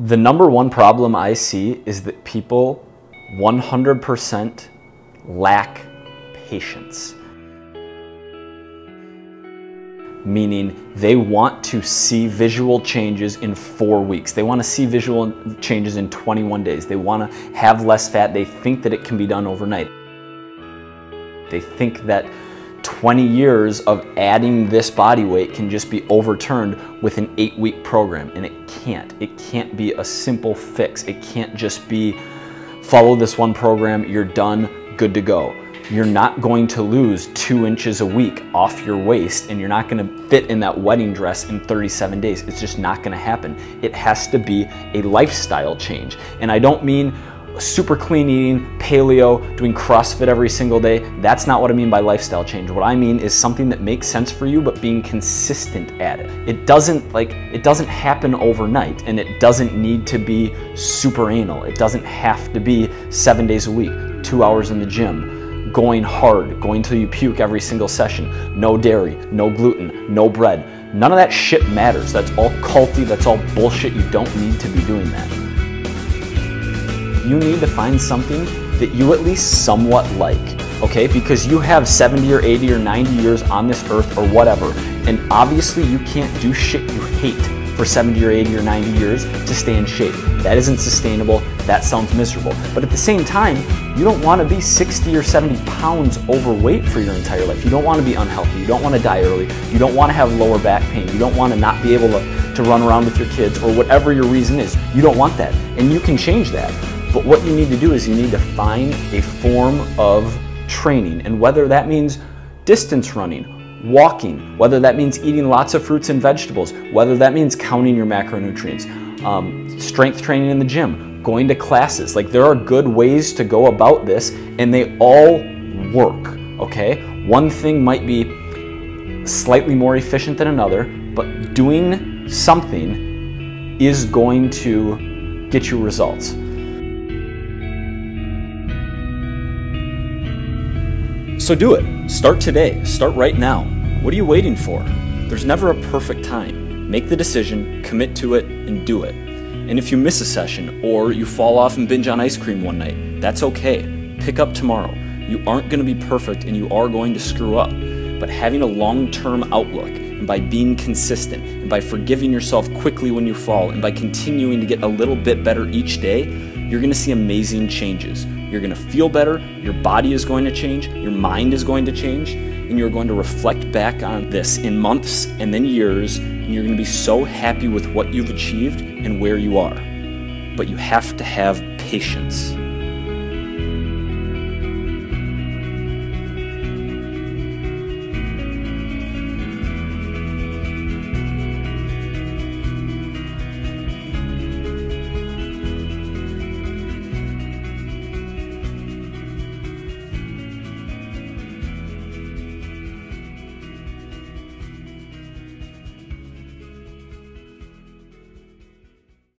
The number one problem I see is that people 100% lack patience. Meaning they want to see visual changes in 4 weeks. They want to see visual changes in 21 days. They want to have less fat. They think that it can be done overnight. They think that 20 years of adding this body weight can just be overturned with an 8-week program, and it can't. It can't be a simple fix. It can't just be follow this one program, you're done, good to go. You're not going to lose 2 inches a week off your waist, and you're not going to fit in that wedding dress in 37 days. It's just not going to happen. It has to be a lifestyle change. And I don't mean super clean eating, paleo, doing CrossFit every single day. That's not what I mean by lifestyle change. What I mean is something that makes sense for you, but being consistent at it. It doesn't happen overnight, and it doesn't need to be super anal. It doesn't have to be 7 days a week, 2 hours in the gym, going hard, going till you puke every single session, no dairy, no gluten, no bread. None of that shit matters. That's all culty, that's all bullshit. You don't need to be doing that. You need to find something that you at least somewhat like, okay? Because you have 70 or 80 or 90 years on this earth or whatever, and obviously you can't do shit you hate for 70 or 80 or 90 years to stay in shape. That isn't sustainable. That sounds miserable. But at the same time, you don't want to be 60 or 70 pounds overweight for your entire life. You don't want to be unhealthy. You don't want to die early. You don't want to have lower back pain. You don't want to not be able to run around with your kids, or whatever your reason is. You don't want that. And you can change that. But what you need to do is you need to find a form of training. And whether that means distance running, walking, whether that means eating lots of fruits and vegetables, whether that means counting your macronutrients, strength training in the gym, going to classes. Like, there are good ways to go about this, and they all work, okay? One thing might be slightly more efficient than another, but doing something is going to get you results. So do it. Start today. Start right now. What are you waiting for? There's never a perfect time. Make the decision, commit to it, and do it. And if you miss a session, or you fall off and binge on ice cream one night, that's okay. Pick up tomorrow. You aren't going to be perfect, and you are going to screw up. But having a long-term outlook, and by being consistent, and by forgiving yourself quickly when you fall, and by continuing to get a little bit better each day, you're going to see amazing changes. You're going to feel better, your body is going to change, your mind is going to change, and you're going to reflect back on this in months and then years, and you're going to be so happy with what you've achieved and where you are. But you have to have patience.